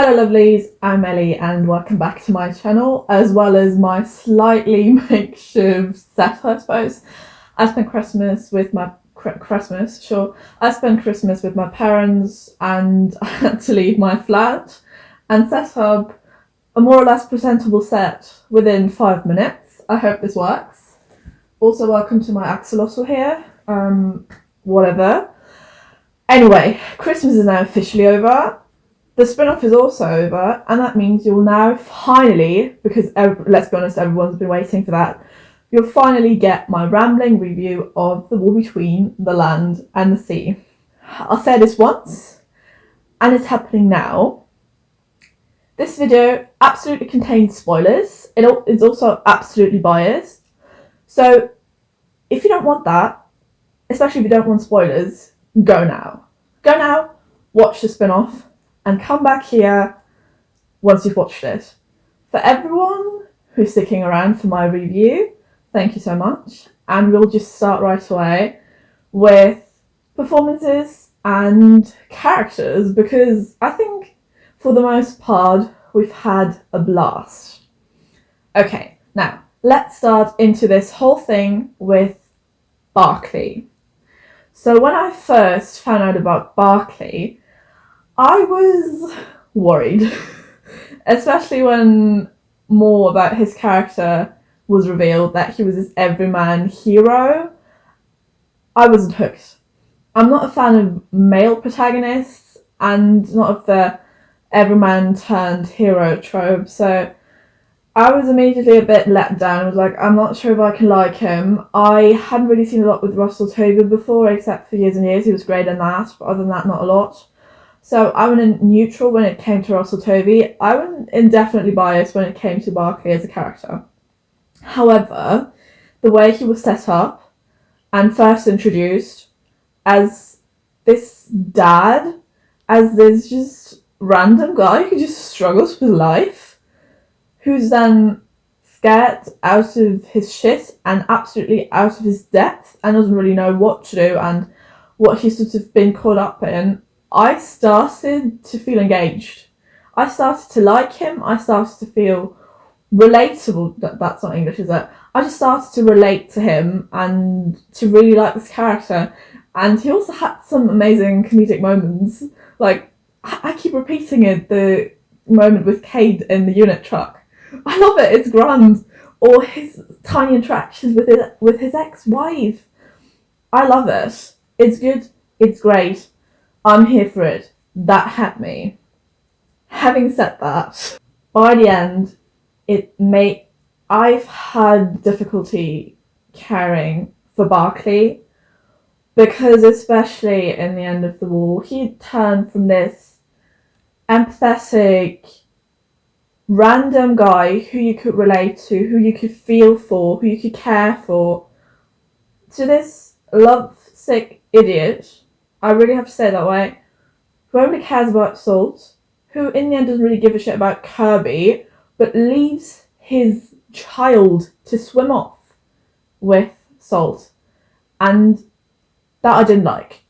Hello lovelies, I'm Ellie and welcome back to my channel, as well as my slightly makeshift set, I suppose. I spent Christmas with my I spent Christmas with my parents and I had to leave my flat and set up a more or less presentable set within 5 minutes. I hope this works. Also, welcome to my axolotl here. Whatever. Anyway, Christmas is now officially over. The spin-off is also over, and that means you'll now finally, because let's be honest, everyone's been waiting for that, you'll finally get my rambling review of The War Between the Land and the Sea. I'll say this once, and it's happening now. This video absolutely contains spoilers. It's also absolutely biased. So if you don't want that, especially if you don't want spoilers, go now. Go now, watch the spin-off, and come back here once you've watched it. For everyone who's sticking around for my review, thank you so much. And we'll just start right away with performances and characters, because I think for the most part we've had a blast. Okay, now let's start into this whole thing with Barclay. So when I first found out about Barclay, I was worried, especially when more about his character was revealed, that he was this everyman hero. I wasn't hooked. I'm not a fan of male protagonists and not of the everyman turned hero trope, so I was immediately a bit let down. I was like, I'm not sure if I can like him. I hadn't really seen a lot with Russell Tovey before, except for Years and Years. He was great in that, but other than that, not a lot. So I went in neutral when it came to Russell Tovey. I went indefinitely biased when it came to Barclay as a character. However, the way he was set up and first introduced as this dad, as this just random guy who just struggles with life, who's then scared out of his shit and absolutely out of his depth and doesn't really know what to do and what he's sort of been caught up in, I started to feel engaged. I started to like him. I started to feel relatable. That's not English, is it? I just started to relate to him and to really like this character. And he also had some amazing comedic moments. Like, I keep repeating it, the moment with Cade in the unit truck. I love it. It's grand. Or his tiny interactions with his ex-wife. I love it. It's good. It's great. I'm here for it. That had me. Having said that, by the end, I've had difficulty caring for Barclay, because especially in the end of the war, he turned from this empathetic, random guy who you could relate to, who you could feel for, who you could care for, to this lovesick idiot. I really have to say it that way. Who only cares about Salt, who in the end doesn't really give a shit about Kirby, but leaves his child to swim off with Salt. And that I didn't like.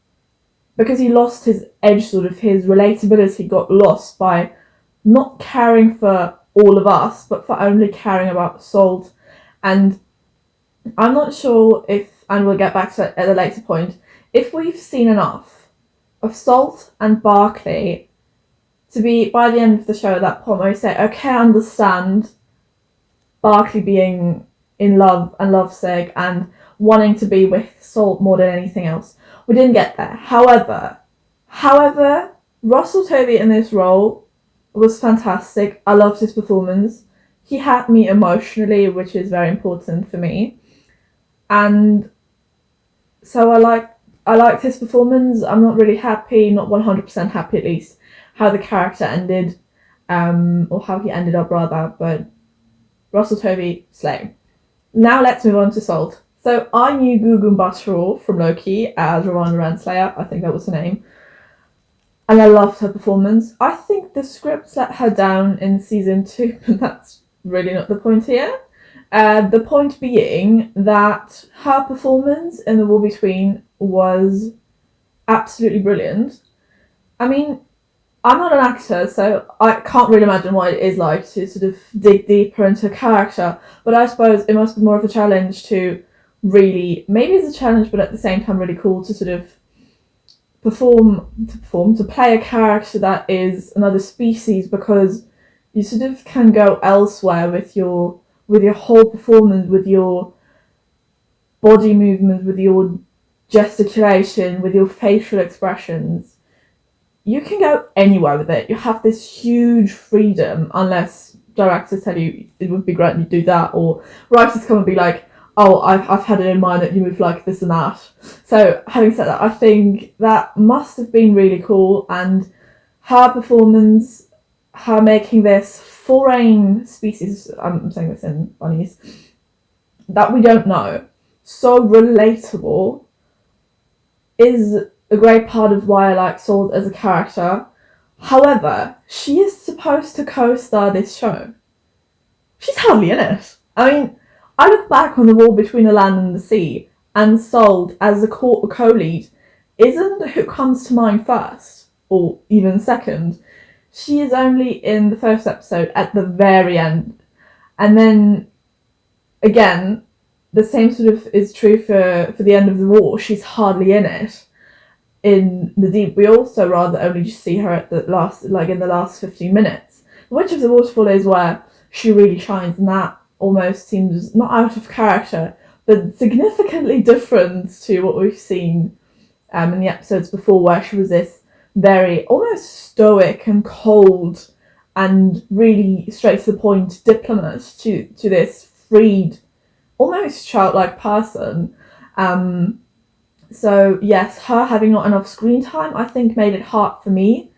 Because he lost his edge, sort of his relatability got lost by not caring for all of us, but for only caring about Salt. And I'm not sure if, and we'll get back to it at a later point, if we've seen enough of Salt and Barclay to be, by the end of the show at that point, where you say, okay, I understand Barclay being in love and lovesick and wanting to be with Salt more than anything else. We didn't get there. However, Russell Tovey in this role was fantastic. I loved his performance. He had me emotionally, which is very important for me. And so I liked his performance. I'm not really happy, not 100% happy at least, how the character ended, or how he ended up rather, but Russell Tovey, slay. Now let's move on to Salt. So I knew Gugun Basharal from Loki as Ramona Renslayer, I think that was her name, and I loved her performance. I think the script let her down in season 2, but that's really not the point here. The point being that her performance in The War Between was absolutely brilliant. I mean, I'm not an actor, so I can't really imagine what it is like to sort of dig deeper into a character. But I suppose it must be more of a challenge to really, maybe it's a challenge, but at the same time really cool to sort of to play a character that is another species, because you sort of can go elsewhere with your whole performance, with your body movement, with your gesticulation, with your facial expressions. You can go anywhere with it. You have this huge freedom, unless directors tell you it would be great and you do that, or writers come and be like, oh, I've had it in mind that you move like this and that. So having said that, I think that must have been really cool, and her performance, her making this foreign species, I'm saying this in bunnies, that we don't know, so relatable, is a great part of why I like Sword as a character. However, she is supposed to co-star this show. She's hardly in it. I mean, I look back on The War Between the Land and the Sea, and Sold as a co-lead isn't who comes to mind first, or even second. She is only in the first episode at the very end. And then, again, the same sort of is true for the end of the war. She's hardly in it. In the deep, we also rather only just see her at the last, like in the last 15 minutes. The Witch of the Waterfall is where she really shines, and that almost seems not out of character, but significantly different to what we've seen in the episodes before, where she was this very almost stoic and cold and really straight to the point diplomat to this freed, almost childlike person. So yes, her having not enough screen time, I think, made it hard for me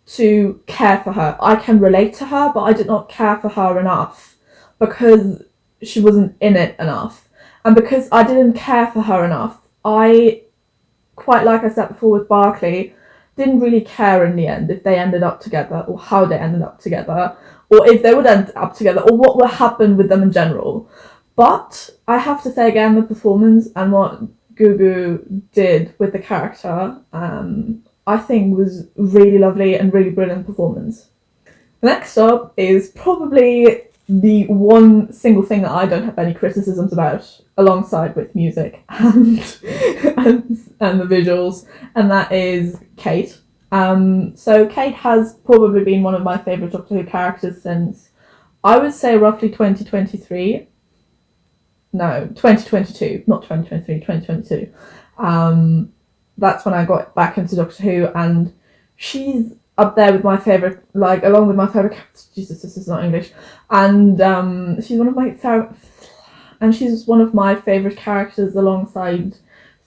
to care for her. I can relate to her, but I did not care for her enough because she wasn't in it enough. And because I didn't care for her enough, I, quite like I said before with Barclay, didn't really care in the end if they ended up together, or how they ended up together, or if they would end up together, or what would happen with them in general. But I have to say again, the performance and what Gugu did with the character, I think was really lovely and really brilliant performance. Next up is probably the one single thing that I don't have any criticisms about, alongside with music and and the visuals, and that is Kate. So Kate has probably been one of my favourite Doctor Who characters since, I would say, roughly 2023. No, 2022, not 2023, 2022. That's when I got back into Doctor Who, and she's up there with my favourite, like, along with my favourite characters. Jesus, this is not English. And she's one of my favourite characters alongside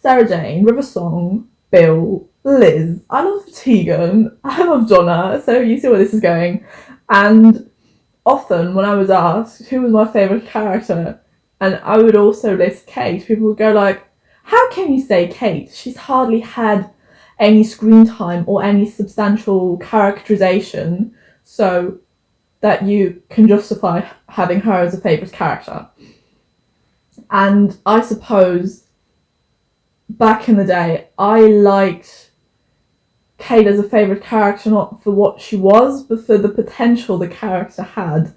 Sarah Jane, River Song, Bill, Liz. I love Tegan. I love Donna. So you see where this is going. And often when I was asked who was my favourite character, and I would also list Kate, people would go like, how can you say Kate? She's hardly had any screen time or any substantial characterization so that you can justify having her as a favourite character. And I suppose back in the day, I liked Kate as a favourite character, not for what she was, but for the potential the character had.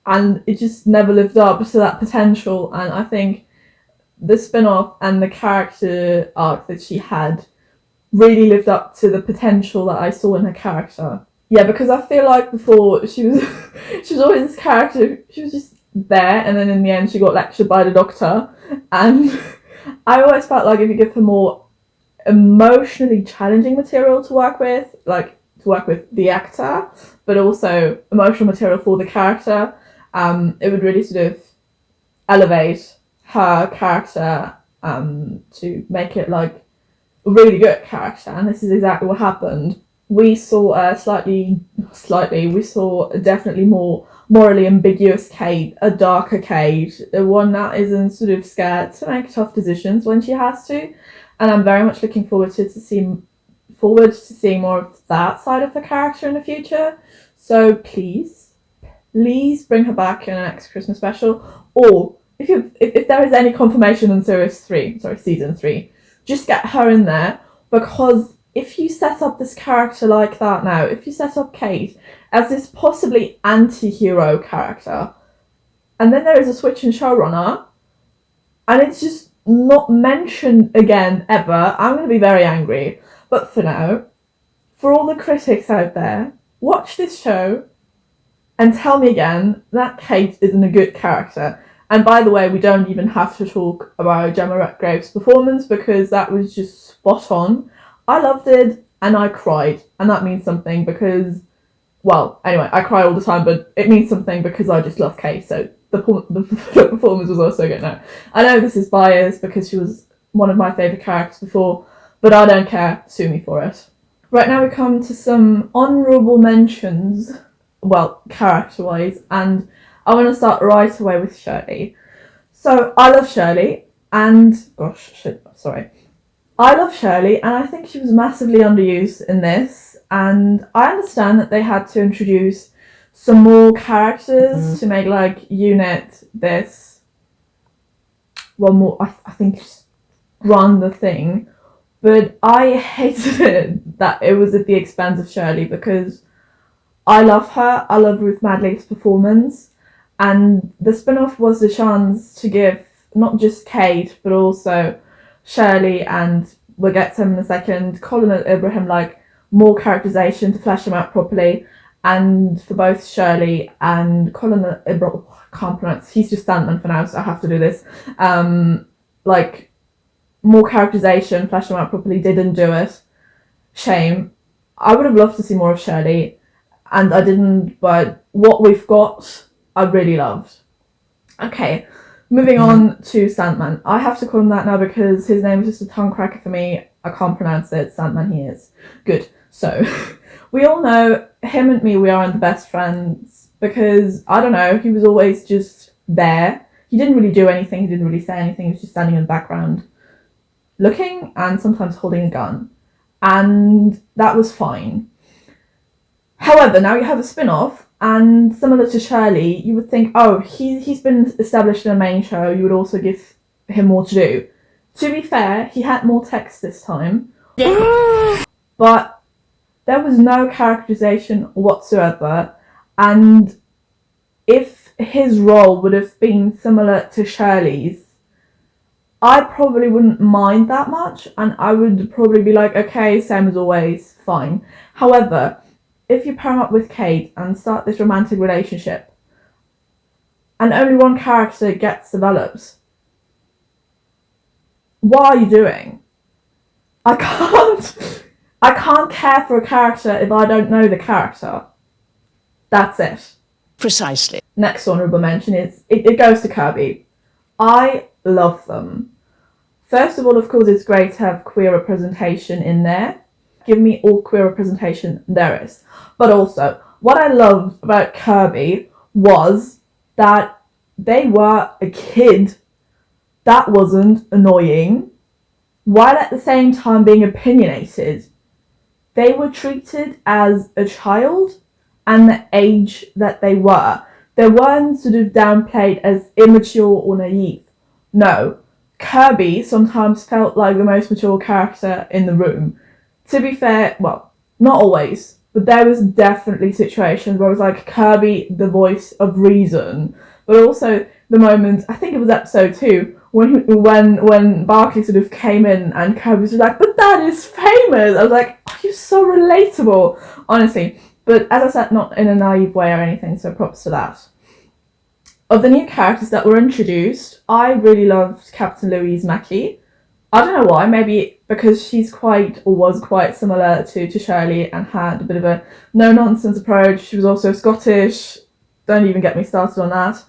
And it just never lived up to that potential. And I think the spin-off and the character arc that she had really lived up to the potential that I saw in her character. Yeah, because I feel like before she was always this character, she was just there, and then in the end she got lectured by the Doctor. And I always felt like if you give her more emotionally challenging material to work with, like to work with the actor, but also emotional material for the character, it would really sort of elevate her character to make it like a really good character. And this is exactly what happened. We saw we saw a definitely more morally ambiguous Kate, a darker Kate, one that isn't sort of scared to make tough decisions when she has to. And I'm very much looking forward to seeing more of that side of the character in the future. So please bring her back in the next Christmas special, or if there is any confirmation in season 3, just get her in there, because if you set up this character like that now, if you set up Kate as this possibly anti-hero character, and then there is a switch in showrunner, and it's just not mentioned again ever, I'm going to be very angry. But for now, for all the critics out there, watch this show and tell me again that Kate isn't a good character. And by the way, we don't even have to talk about Gemma Redgrave's performance because that was just spot on. I loved it and I cried, and that means something because, well, anyway, I cry all the time, but it means something because I just love Kate, so the performance was also good. No, I know this is biased because she was one of my favourite characters before, but I don't care, sue me for it. Right now we come to some honourable mentions, well, character-wise, and I want to start right away with Shirley. So, I love Shirley, and... I love Shirley, and I think she was massively underused in this, and I understand that they had to introduce some more characters to make, like, Unit this... one more, I think, just run the thing. But I hated it that it was at the expense of Shirley because I love her. I love Ruth Madley's performance. And the spin-off was the chance to give not just Kate, but also Shirley, and we'll get to him in a second, Colin and Ibrahim, like, more characterization to flesh them out properly. And for both Shirley and Colin and Ibrahim, I can't pronounce, he's just Sandman for now, so I have to do this. Like, more characterization, flesh them out properly, didn't do it. Shame. I would have loved to see more of Shirley, and I didn't, but what we've got, I really loved. Okay, moving on to Sandman. I have to call him that now because his name is just a tongue cracker for me. I can't pronounce it. Sandman he is. Good. So, we all know, him and me, we aren't the best friends because, I don't know, he was always just there. He didn't really do anything, he didn't really say anything, he was just standing in the background, looking and sometimes holding a gun. And that was fine. However, now you have a spin-off, and similar to Shirley, you would think, oh, he's been established in a main show, you would also give him more to do. To be fair, he had more text this time. Yeah. But there was no characterization whatsoever, and if his role would have been similar to Shirley's, I probably wouldn't mind that much, and I would probably be like, okay, same as always, fine. However, if you pair him up with Kate and start this romantic relationship, and only one character gets developed, what are you doing? I can't care for a character if I don't know the character. That's it. Precisely. Next honourable mention is, it goes to Kirby. I love them. First of all, of course, it's great to have queer representation in there. Give me all queer representation there is. But also, what I loved about Kirby was that they were a kid that wasn't annoying, while at the same time being opinionated. They were treated as a child and the age that they were. They weren't sort of downplayed as immature or naive. No, Kirby sometimes felt like the most mature character in the room. To be fair, well, not always, but there was definitely situations where I was like, Kirby, the voice of reason. But also the moment, I think it was episode 2, when Barkley sort of came in and Kirby was like, but that is famous! I was like, oh, you're so relatable, honestly. But as I said, not in a naive way or anything, so props to that. Of the new characters that were introduced, I really loved Captain Louise Mackey. I don't know why, maybe because she's quite, or was quite similar to Shirley and had a bit of a no-nonsense approach. She was also Scottish. Don't even get me started on that.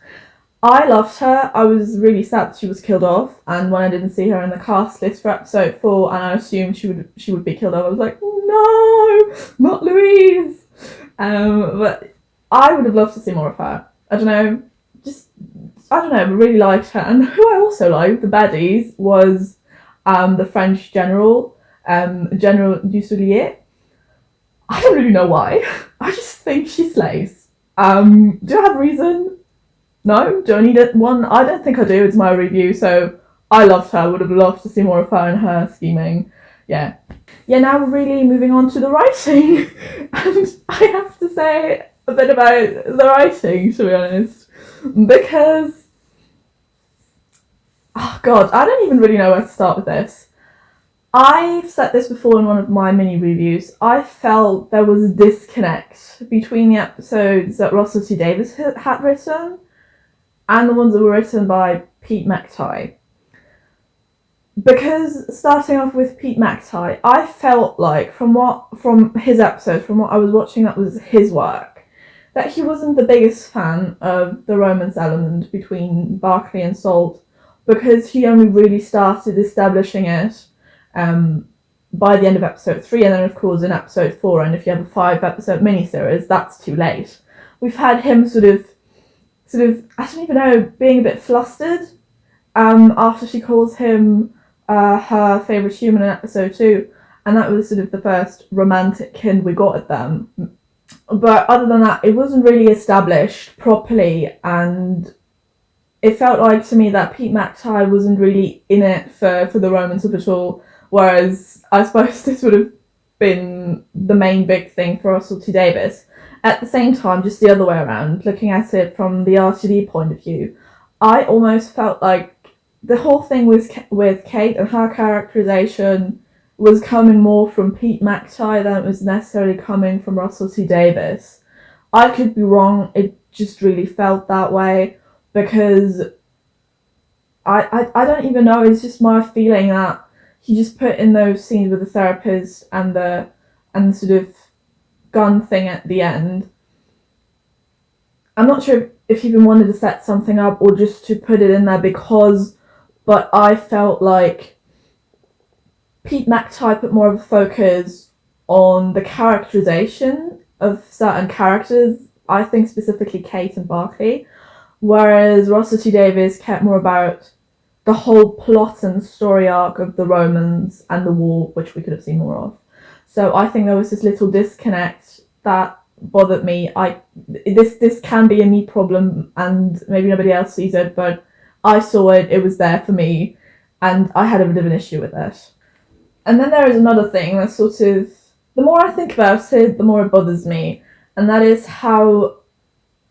I loved her. I was really sad that she was killed off, and when I didn't see her in the cast list for episode 4 and I assumed she would be killed off, I was like, no, not Louise. But I would have loved to see more of her. I really liked her. And who I also liked, the baddies, was the French general, General Dusoulier. I don't really know why. I just think she slays. Do I have a reason? No? Do I need it? One? I don't think I do. It's my review, so I loved her. Would have loved to see more of her and her scheming. Yeah. Yeah, now we're really moving on to the writing. And I have to say a bit about the writing, to be honest. Because, oh god, I don't even really know where to start with this. I've said this before in one of my mini reviews. I felt there was a disconnect between the episodes that Russell T Davies had written and the ones that were written by Pete McTighe. Because starting off with Pete McTighe, I felt like from his episodes, from what I was watching, that was his work, that he wasn't the biggest fan of the romance element between Barclay and Salt, because he only really started establishing it by the end of episode 3, and then of course in episode 4, and if you have a 5-episode miniseries, that's too late. We've had him sort of, I don't even know, being a bit flustered after she calls him her favourite human in episode 2, and that was sort of the first romantic hint we got at them. But other than that, it wasn't really established properly, and it felt like to me that Pete McTighe wasn't really in it for the romance of it all, whereas I suppose this would have been the main big thing for Russell T Davies. At the same time, just the other way around, looking at it from the RTD point of view, I almost felt like the whole thing with Kate and her characterization was coming more from Pete McTighe than it was necessarily coming from Russell T Davies. I could be wrong, it just really felt that way, because I don't even know, it's just my feeling that he just put in those scenes with the therapist and the sort of gun thing at the end. I'm not sure if he even wanted to set something up or just to put it in there but I felt like Pete McTighe put more of a focus on the characterization of certain characters, I think specifically Kate and Barclay, whereas Russell T Davies kept more about the whole plot and story arc of the Romans and the war, which we could have seen more of. So I think there was this little disconnect that bothered me. This can be a me problem, and maybe nobody else sees it, but I saw it, it was there for me, and I had a bit of an issue with it. And then there is another thing that sort of, the more I think about it, the more it bothers me, and that is how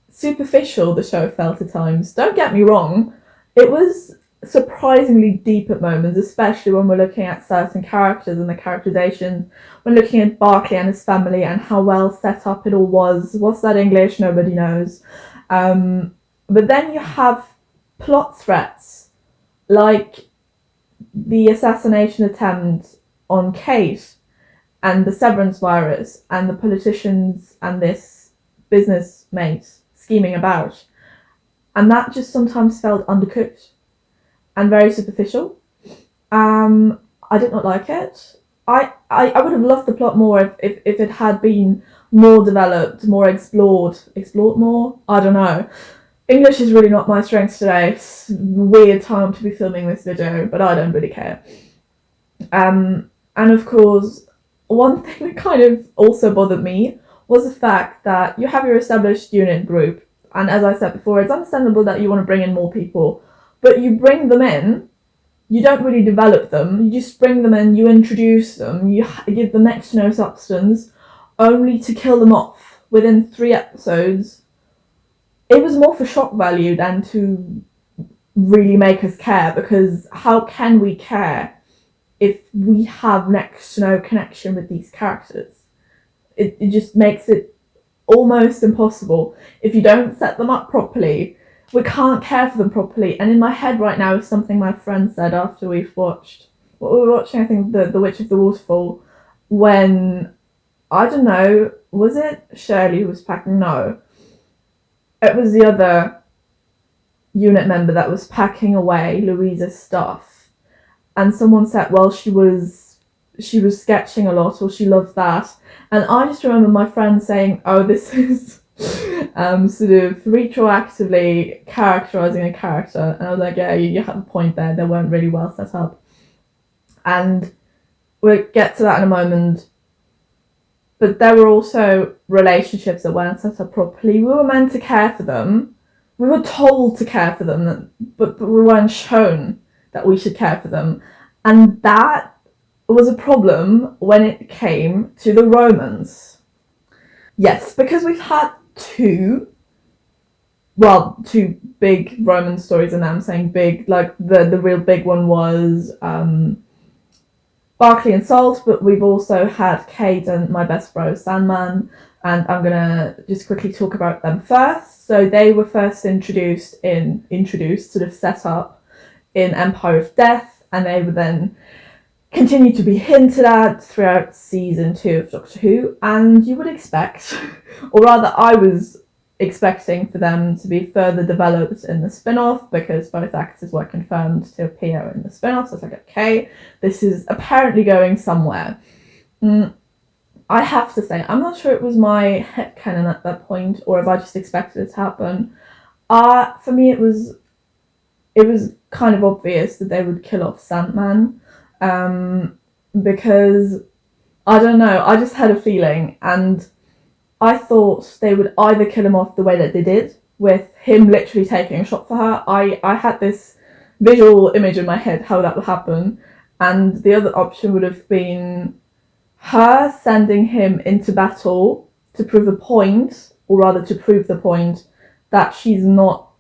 superficial the show felt at times. Don't get me wrong, it was surprisingly deep at moments, especially when we're looking at certain characters and the characterization, when looking at Barclay and his family and how well set up it all was. What's that English? Nobody knows. But then you have plot threats like the assassination attempt on Kate and the severance virus and the politicians and this business mate scheming about, and that just sometimes felt undercooked and very superficial. I did not like it. I would have loved the plot more if it had been more developed, more explored more. I don't know. English is really not my strength today. It's a weird time to be filming this video, but I don't really care. And of course, one thing that kind of also bothered me was the fact that you have your established unit group, and as I said before, it's understandable that you want to bring in more people, but you bring them in, you don't really develop them, you just bring them in, you introduce them, you give them next to no substance, only to kill them off within 3 episodes. It was more for shock value than to really make us care, because how can we care if we have next to no connection with these characters? It just makes it almost impossible. If you don't set them up properly, we can't care for them properly. And in my head right now is something my friend said after we've watched what we were watching, I think the Witch of the Waterfall, when, I don't know, was it Shirley who was packing? No, it was the other unit member that was packing away Louisa's stuff, and someone said, well, she was sketching a lot, or she loved that. And I just remember my friend saying, oh, this is sort of retroactively characterizing a character. And I was like, yeah, you have a point there. They weren't really well set up. And we'll get to that in a moment. But there were also relationships that weren't set up properly. We were meant to care for them. We were told to care for them, but we weren't shown that we should care for them. And that was a problem when it came to the Romans. Yes, because we've had two big Roman stories, and I'm saying big, like the real big one was Barclay and Salt, but we've also had Kate and My Best Bro Sandman, and I'm gonna just quickly talk about them first. So they were first introduced, sort of set up in Empire of Death, and they were then continue to be hinted at throughout season 2 of Doctor Who, and you would expect, or rather I was expecting for them to be further developed in the spin-off, because both actors were confirmed to appear in the spin-off. So it's like, okay, this is apparently going somewhere. I have to say, I'm not sure it was my headcanon at that point, or if I just expected it to happen. For me, it was kind of obvious that they would kill off Sandman, because I don't know, I just had a feeling, and I thought they would either kill him off the way that they did, with him literally taking a shot for her. I had this visual image in my head how that would happen, and the other option would have been her sending him into battle to prove a point, or rather to prove the point that she's not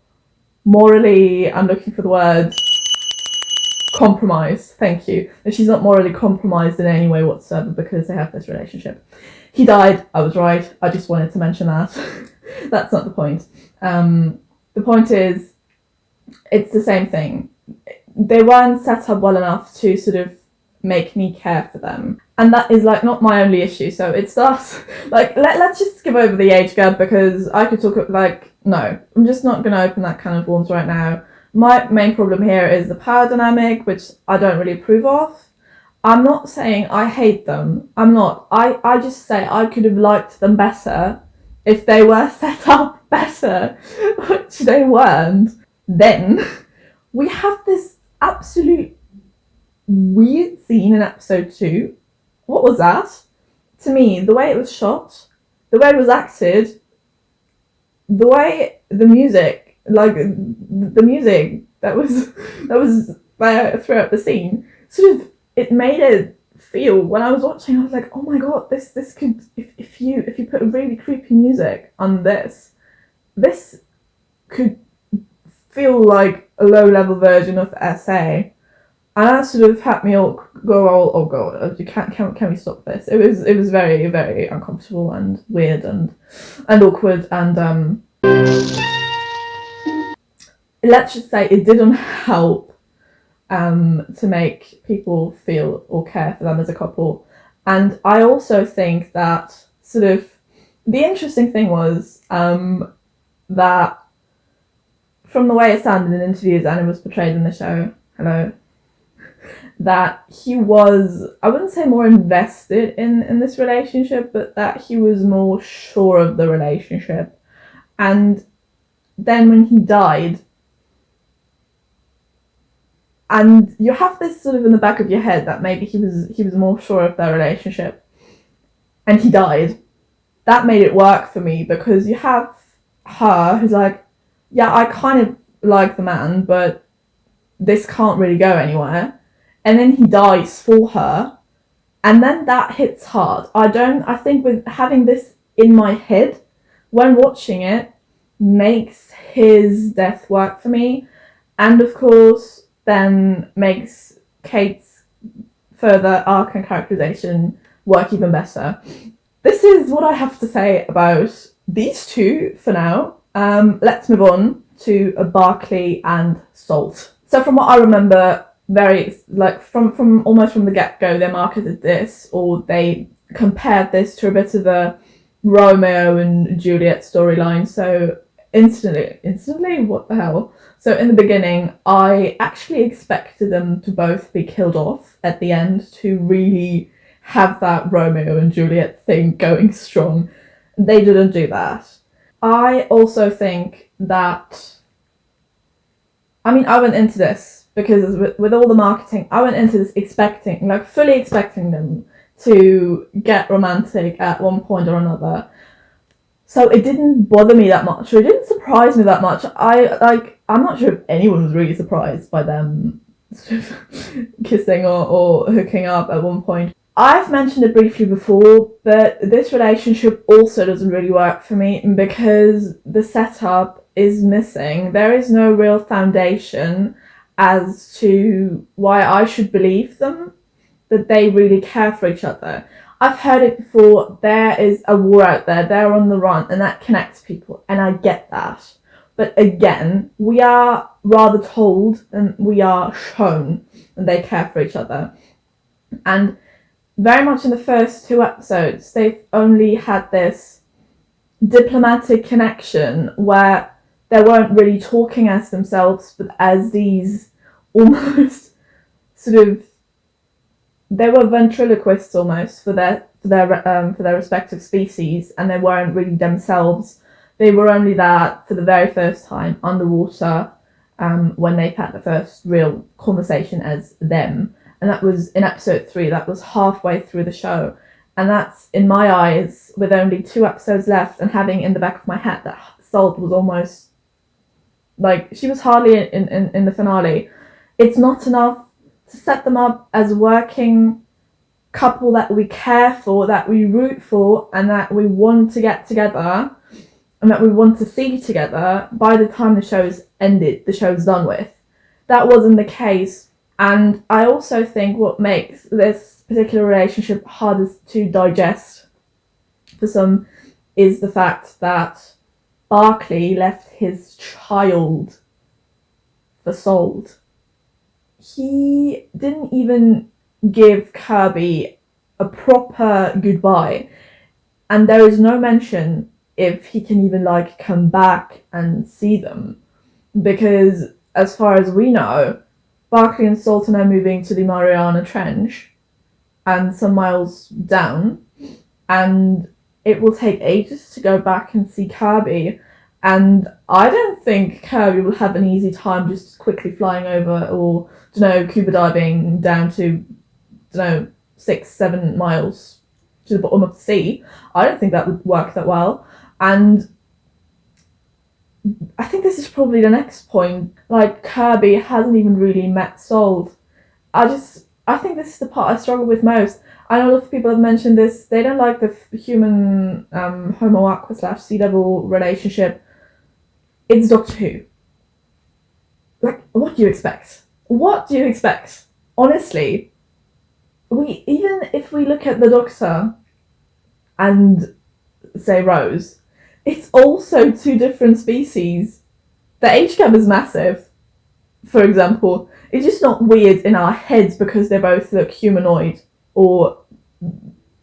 morally, I'm looking for the word, compromised. Thank you. That she's not morally compromised in any way whatsoever because they have this relationship. He died. I was right. I just wanted to mention that. That's not the point. The point is, it's the same thing. They weren't set up well enough to sort of make me care for them, and that is like not my only issue. So it starts like let's just skip over the age gap, because I could talk like, no, I'm just not going to open that can of worms right now. My main problem here is the power dynamic, which I don't really approve of. I'm not saying I hate them. I'm not. I just say I could have liked them better if they were set up better, which they weren't. Then we have this absolute weird scene in episode 2. What was that? To me, the way it was shot, the way it was acted, the way the music, like the music that was there throughout the scene, sort of, it made it feel, when I was watching, I was like, oh my god, this could, if you put really creepy music on this could feel like a low level version of SA. And that sort of had me all go, oh god, can we stop this? It was very, very uncomfortable and weird and awkward, and let's just say it didn't help to make people feel or care for them as a couple. And I also think that sort of the interesting thing was that from the way it sounded in interviews and it was portrayed in the show, that he was, I wouldn't say more invested in this relationship, but that he was more sure of the relationship. And then when he died, and you have this sort of in the back of your head that maybe he was more sure of their relationship, and he died, that made it work for me, because you have her who's like, yeah, I kind of like the man, but this can't really go anywhere. And then he dies for her, and then that hits hard. I think with having this in my head when watching it makes his death work for me, and of course then makes Kate's further arc and characterization work even better. This is what I have to say about these two for now. Let's move on to Barclay and Salt. So from what I remember, very like from almost from the get-go, they marketed this, or they compared this to a bit of a Romeo and Juliet storyline. So instantly, what the hell? So in the beginning, I actually expected them to both be killed off at the end to really have that Romeo and Juliet thing going strong. They didn't do that. I also think that, I mean, I went into this because with all the marketing, I went into this fully expecting them to get romantic at one point or another. So it didn't bother me that much, or it didn't surprise me that much. I'm not sure if anyone was really surprised by them sort of kissing or hooking up at one point. I've mentioned it briefly before, but this relationship also doesn't really work for me because the setup is missing. There is no real foundation as to why I should believe them that they really care for each other. I've heard it before, there is a war out there, they're on the run, and that connects people, and I get that. But again, we are rather told and we are shown that they care for each other. And very much in the first 2 episodes, they've only had this diplomatic connection where they weren't really talking as themselves, but as these almost sort of, they were ventriloquists almost for their respective species, and they weren't really themselves. They were only that for the very first time underwater, when they had the first real conversation as them. And that was in episode 3, that was halfway through the show. And that's, in my eyes, with only 2 episodes left and having in the back of my head that Salt was almost, like, she was hardly in the finale. It's not enough to set them up as a working couple that we care for, that we root for, and that we want to get together, and that we want to see together by the time the show's ended, the show's done with. That wasn't the case. And I also think what makes this particular relationship hardest to digest for some is the fact that Barclay left his child for Salt. He didn't even give Kirby a proper goodbye, and there is no mention if he can even like come back and see them, because as far as we know, Barclay and Salt are now moving to the Mariana Trench and some miles down, and it will take ages to go back and see Kirby. And I don't think Kirby will have an easy time just quickly flying over or, scuba diving down to, 6-7 miles to the bottom of the sea. I don't think that would work that well. And I think this is probably the next point. Like, Kirby hasn't even really met Salt. I think this is the part I struggle with most. I know a lot of people have mentioned this. They don't like the human Homo Aqua / Sea Devil relationship. It's Doctor Who. Like, what do you expect? What do you expect? Honestly, even if we look at the Doctor and say Rose, it's also 2 different species. The age gap is massive, for example. It's just not weird in our heads because they both look humanoid, or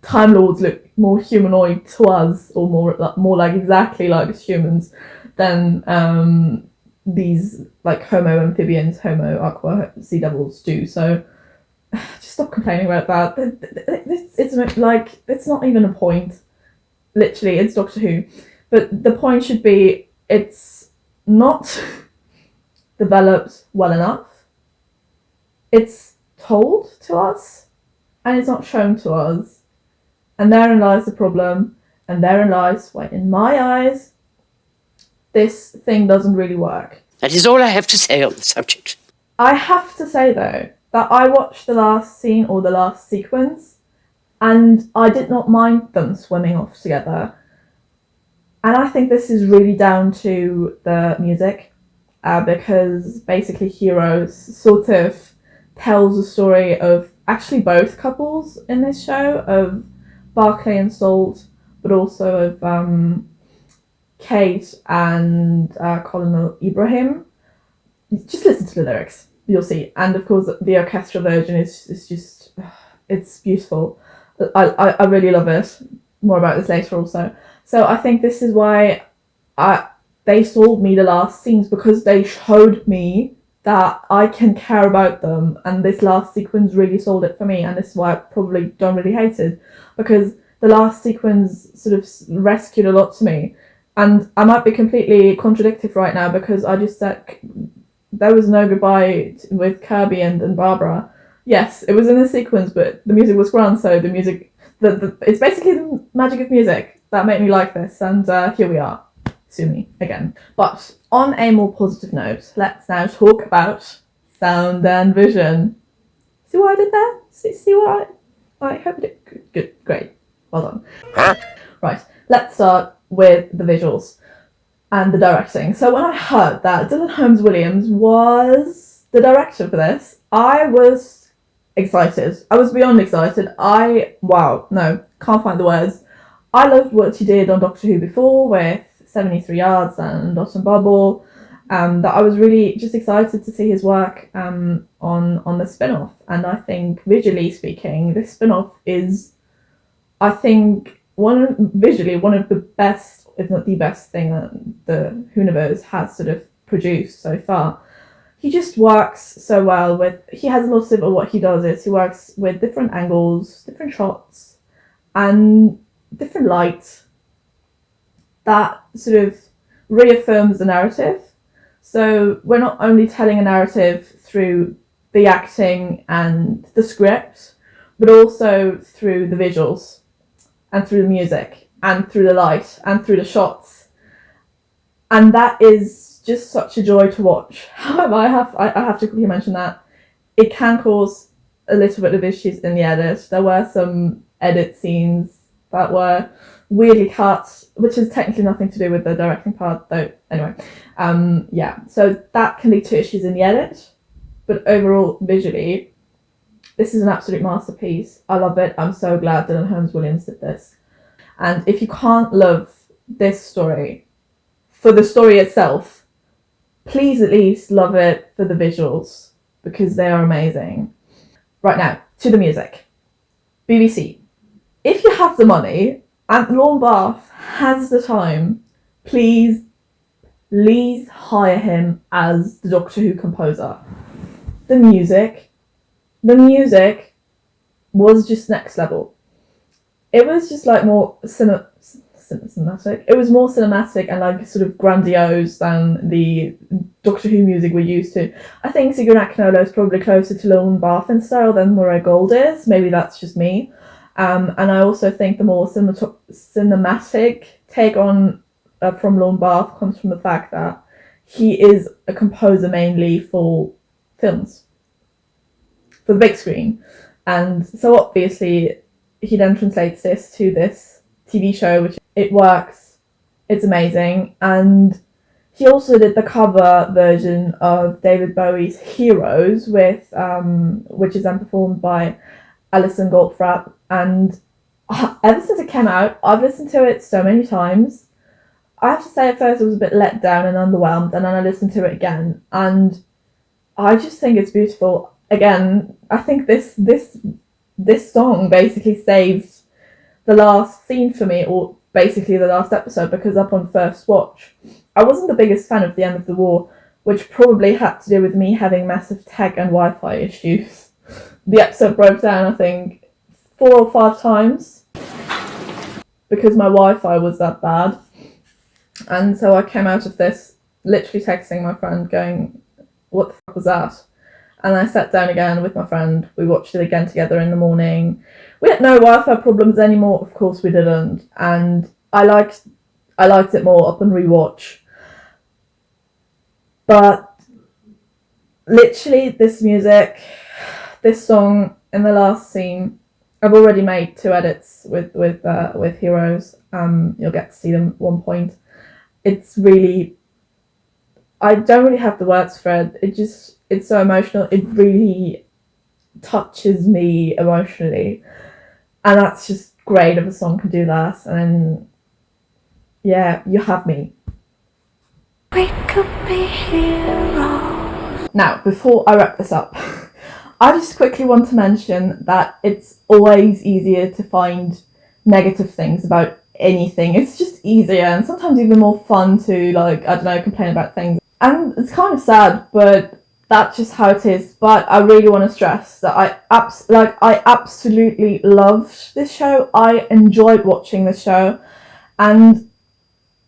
Time Lords look more humanoid to us, or more like exactly like humans than these like Homo amphibians, Homo Aqua Sea Devils do. So just stop complaining about that. It's not even a point. Literally, it's Doctor Who. But the point should be, it's not developed well enough. It's told to us, and it's not shown to us. And therein lies the problem, and therein lies why, in my eyes, this thing doesn't really work. That is all I have to say on the subject. I have to say, though, that I watched the last scene, or the last sequence, and I did not mind them swimming off together. And I think this is really down to the music, because basically Heroes sort of tells the story of actually both couples in this show, of Barclay and Salt, but also of Kate and Colonel Ibrahim. Just listen to the lyrics, you'll see. And of course the orchestral version is just, it's beautiful. I really love it. More about this later also. So I think this is why they sold me the last scenes, because they showed me that I can care about them, and this last sequence really sold it for me, and this is why I probably don't really hate it, because the last sequence sort of rescued a lot to me. And I might be completely contradictory right now, because I just said there was no goodbye with Kirby and Barbara. Yes, it was in the sequence, but the music was grand, so the music, it's basically the magic of music that made me like this, and here we are. Sue me again. But on a more positive note, let's now talk about sound and vision. See what I did there? See what I hope I did? Good, great. Well done. Huh? Right, let's start with the visuals and the directing. So when I heard that Dylan Holmes Williams was the director for this, I was excited. I was beyond excited. Can't find the words. I loved what he did on Doctor Who before with 73 Yards and Dot and Bubble. That I was really just excited to see his work on the spin-off. And I think visually speaking, this spin-off is, I think, visually one of the best, if not the best thing that the Whoniverse has sort of produced so far. He just works so well with, he has a lot of what he does is he works with different angles, different shots, and different light that sort of reaffirms the narrative. So we're not only telling a narrative through the acting and the script, but also through the visuals and through the music and through the light and through the shots. And that is just such a joy to watch. However, I have to quickly mention that it can cause a little bit of issues in the edit. There were some edit scenes that were weirdly cut, which is technically nothing to do with the directing part, though. Anyway, so that can lead to issues in the edit. But overall, visually, this is an absolute masterpiece. I love it. I'm so glad Dylan Holmes Williams did this. And if you can't love this story for the story itself, please at least love it for the visuals, because they are amazing. Right now, to the music. BBC. If you have the money and Lorne Bath has the time, please hire him as the Doctor Who composer. The music was just next level. It was just like more cinematic. It was more cinematic and like sort of grandiose than the Doctor Who music we're used to. I think Sigurd Aknolo is probably closer to Lorne Bath in style than Murray Gold is. Maybe that's just me. And I also think the more cinematic take on from Lorne Bath comes from the fact that he is a composer mainly for films, for the big screen. And so obviously he then translates this to this TV show, which it works, it's amazing. And he also did the cover version of David Bowie's Heroes, with which is then performed by Alison Goldfrapp. And ever since it came out, I've listened to it so many times. I have to say at first I was a bit let down and underwhelmed, and then I listened to it again, and I just think it's beautiful. Again, I think this song basically saved the last scene for me, or basically the last episode, because upon first watch, I wasn't the biggest fan of The End of the War, which probably had to do with me having massive tech and Wi-Fi issues. The episode broke down, I think, 4 or 5 times because my Wi-Fi was that bad. And so I came out of this literally texting my friend going, what the fuck was that? And I sat down again with my friend. We watched it again together in the morning. We had no Wi-Fi problems anymore. Of course we didn't. And I liked it more upon rewatch. But literally this music, this song in the last scene, I've already made 2 edits with Heroes. You'll get to see them at one point. It's really, I don't really have the words for it. It's so emotional. It really touches me emotionally. And that's just great if a song can do that. And yeah, you have me. We could be heroes. Now, before I wrap this up, I just quickly want to mention that it's always easier to find negative things about anything. It's just easier and sometimes even more fun to, like, I don't know, complain about things. And it's kind of sad, but that's just how it is. But I really want to stress that I absolutely loved this show. I enjoyed watching this show, and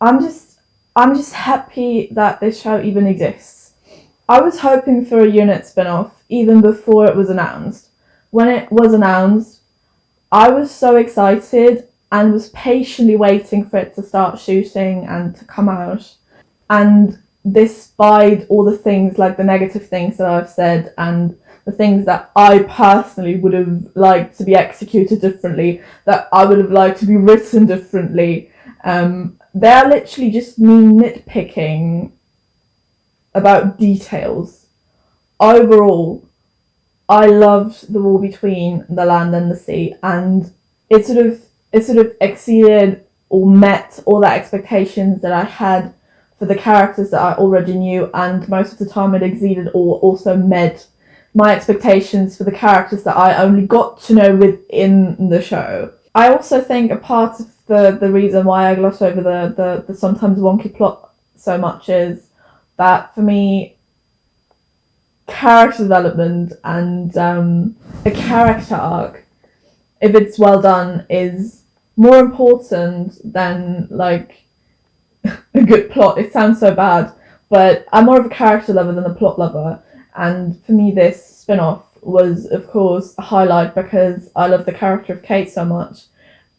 I'm just happy that this show even exists. I was hoping for a unit spin-off even before it was announced. When it was announced, I was so excited and was patiently waiting for it to start shooting and to come out. And despite all the things, like the negative things that I've said and the things that I personally would have liked to be executed differently, that I would have liked to be written differently, they're literally just me nitpicking about details. Overall, I loved the war between the land and the sea, and it sort of exceeded or met all the expectations that I had for the characters that I already knew, and most of the time it exceeded or also met my expectations for the characters that I only got to know within the show. I also think a part of the reason why I gloss over the sometimes wonky plot so much is that for me, character development and a character arc, if it's well done, is more important than like a good plot. It sounds so bad, but I'm more of a character lover than a plot lover, and for me this spin-off was of course a highlight because I love the character of Kate so much,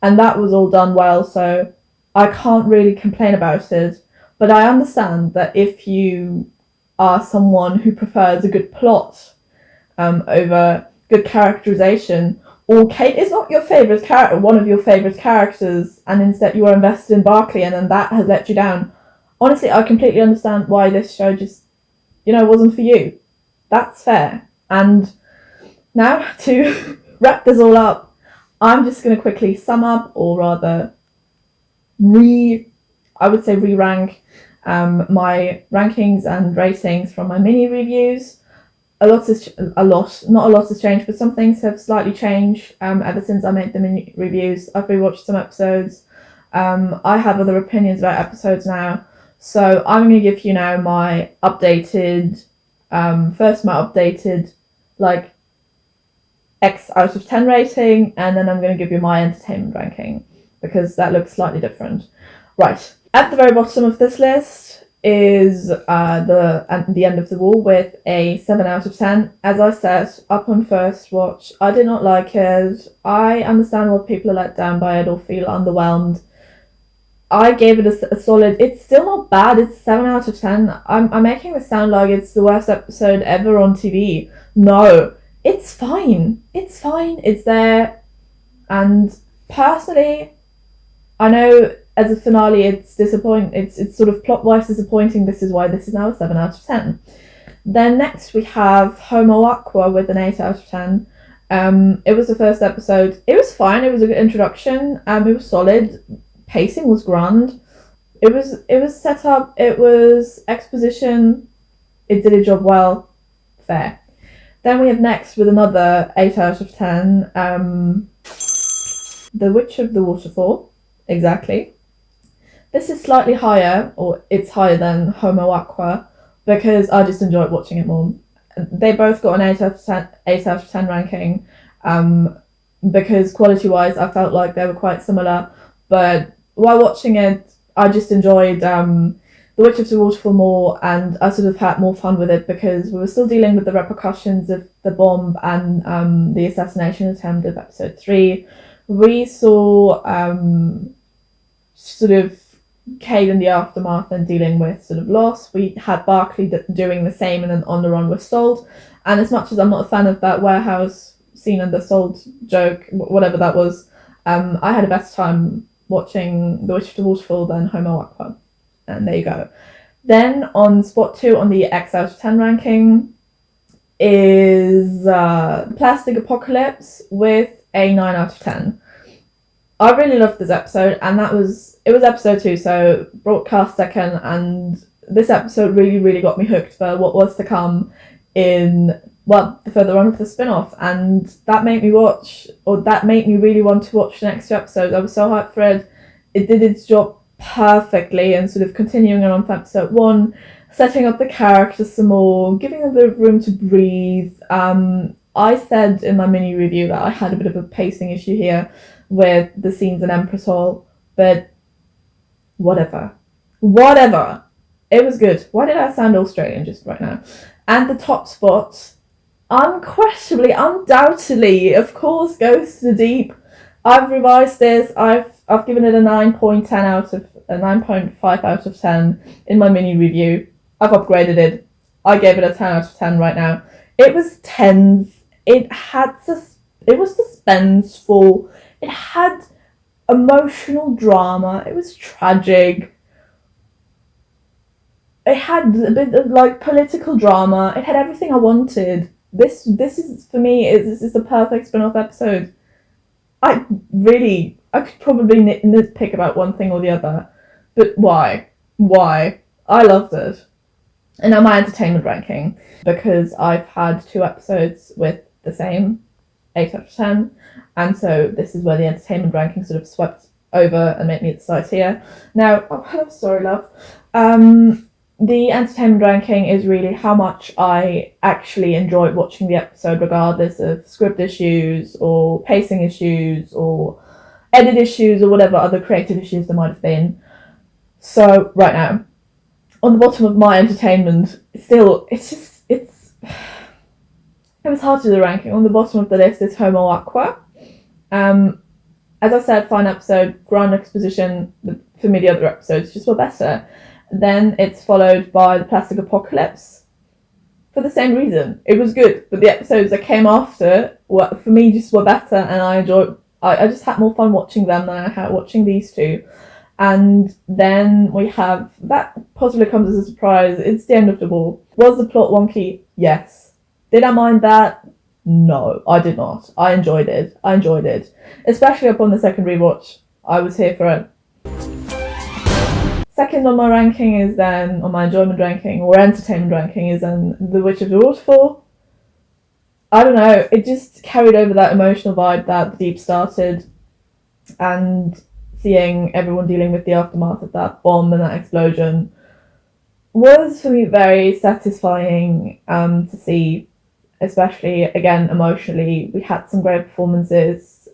and that was all done well, so I can't really complain about it. But I understand that if you are someone who prefers a good plot over good characterization, or Kate is not your favourite character, one of your favourite characters, and instead you are invested in Barclay and then that has let you down. Honestly, I completely understand why this show just, wasn't for you. That's fair. And now to wrap this all up, I'm just going to quickly sum up, or rather re-rank my rankings and ratings from my mini reviews. Not a lot has changed, but some things have slightly changed ever since I made the mini reviews. I've rewatched some episodes. I have other opinions about episodes now, so I'm going to give you now my updated, like X out of 10 rating, and then I'm going to give you my entertainment ranking because that looks slightly different. Right, at the very bottom of this list is the end of the wall with a 7 out of 10. As I said, up on first watch, I did not like it. I understand why people are let down by it or feel underwhelmed. I gave it a solid. It's still not bad. It's 7 out of 10. I'm making this sound like it's the worst episode ever on TV. No, it's fine. It's fine. It's there. And personally, I know as a finale, it's disappointing. It's sort of plot-wise disappointing. This is why this is now a 7 out of 10. Then next we have Homo Aqua with an 8 out of 10. It was the first episode. It was fine. It was a good introduction. It was solid. Pacing was grand. It was set up. It was exposition. It did a job well. Fair. Then we have next with another 8 out of 10. The Witch of the Waterfall. Exactly. This is slightly higher, or it's higher than Homo Aqua, because I just enjoyed watching it more. They both got an 8 out of 10 ranking, because quality-wise I felt like they were quite similar, but while watching it, I just enjoyed The Witch of the Waterfall more, and I sort of had more fun with it because we were still dealing with the repercussions of the bomb and the assassination attempt of episode 3. We saw sort of Cade in the aftermath and dealing with sort of loss. We had Barclay doing the same, and then On the Run was sold. And as much as I'm not a fan of that warehouse scene and the sold joke, whatever that was, I had a better time watching The Witch of the Waterfall than Homo Aqua. And there you go. Then on spot 2 on the X out of 10 ranking is Plastic Apocalypse with a 9 out of 10. I really loved this episode, and it was episode 2, so broadcast second, and this episode really, really got me hooked for what was to come in, well, the further on of the spin-off, and that made me really want to watch the next 2 episodes. I was so hyped for it. It did its job perfectly, and sort of continuing on from episode 1, setting up the characters some more, giving them a bit of room to breathe. I said in my mini review that I had a bit of a pacing issue here with the scenes in Empress Hall, but whatever. It was good. Why did I sound Australian just right now? And the top spot, undoubtedly, of course, goes to the deep. I've revised this. I've given it a 9.5 out of 10 in my mini review. I've upgraded it. I gave it a 10 out of 10 right now. It was tense. It was suspenseful. It had emotional drama. It was tragic. It had a bit of like political drama. It had everything I wanted. This is for me. This is the perfect spin-off episode. I could probably nitpick about one thing or the other, but why? Why? I loved it. And now my entertainment ranking, because I've had 2 episodes with the same 8 out of 10, and so this is where the entertainment ranking sort of swept over and made me decide here. Now, oh, sorry, love. The entertainment ranking is really how much I actually enjoyed watching the episode, regardless of script issues or pacing issues or edit issues or whatever other creative issues there might have been. So right now, on the bottom of my entertainment, still, it was hard to do the ranking. On the bottom of the list is Homo Aqua. As I said, fine episode, grand exposition. For me, the other episodes just were better. Then it's followed by the Plastic Apocalypse. For the same reason, it was good, but the episodes that came after were, for me, just were better, and I just had more fun watching them than I had watching these two. And then we have, that possibly comes as a surprise, it's The End of the War. Was the plot wonky? Yes. Did I mind that? No, I did not. I enjoyed it. Especially upon the second rewatch. I was here for it. Second on my ranking is then, on my enjoyment ranking, or entertainment ranking, is then The Witch of the Waterfall. I don't know, it just carried over that emotional vibe that The Deep started, and seeing everyone dealing with the aftermath of that bomb and that explosion was for me very satisfying to see, especially again emotionally. We had some great performances.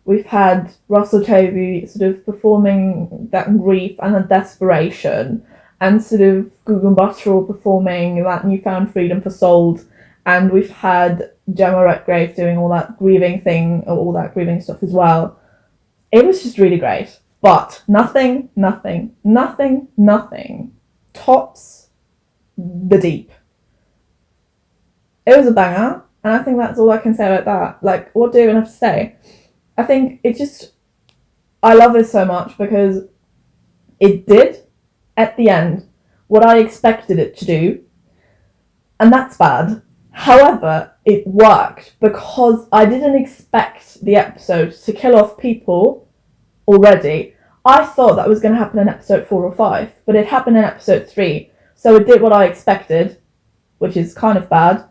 We've had Russell Tovey sort of performing that grief and that desperation, and sort of Gugun Buttrell performing that newfound freedom for Sold, and we've had Gemma Redgrave doing all that grieving thing, or all that grieving stuff as well. It was just really great. But nothing tops The Deep. It was a banger, and I think that's all I can say about that. Like, what do I even have to say? I think I love it so much because it did, at the end, what I expected it to do, and that's bad. However, it worked because I didn't expect the episode to kill off people already. I thought that was going to happen in episode 4 or 5, but it happened in episode 3, so it did what I expected, which is kind of bad,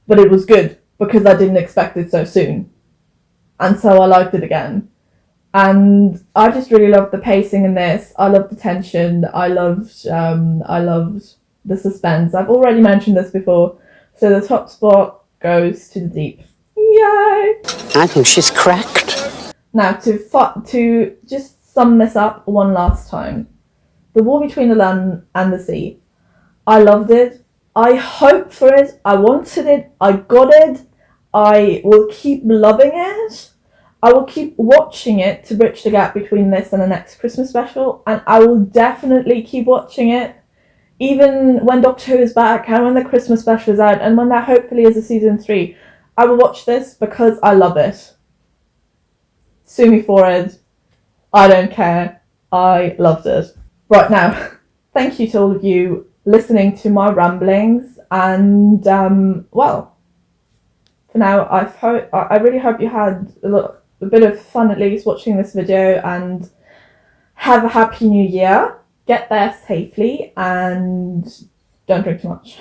but it was good because I didn't expect it so soon. And so I liked it again. And I just really loved the pacing in this. I loved the tension. I loved the suspense. I've already mentioned this before. So the top spot goes to The Deep. Yay! I think she's cracked. Now, to just sum this up one last time. The War Between the Land and the Sea. I loved it. I hoped for it. I wanted it. I got it. I will keep loving it. I will keep watching it to bridge the gap between this and the next Christmas special, and I will definitely keep watching it even when Doctor Who is back and when the Christmas special is out and when there hopefully is a season 3. I will watch this because I love it. Sue me for it. I don't care. I loved it. Right now, thank you to all of you listening to my ramblings, and well, for now, I really hope you had a bit of fun at least watching this video, and have a happy new year. Get there safely and don't drink too much.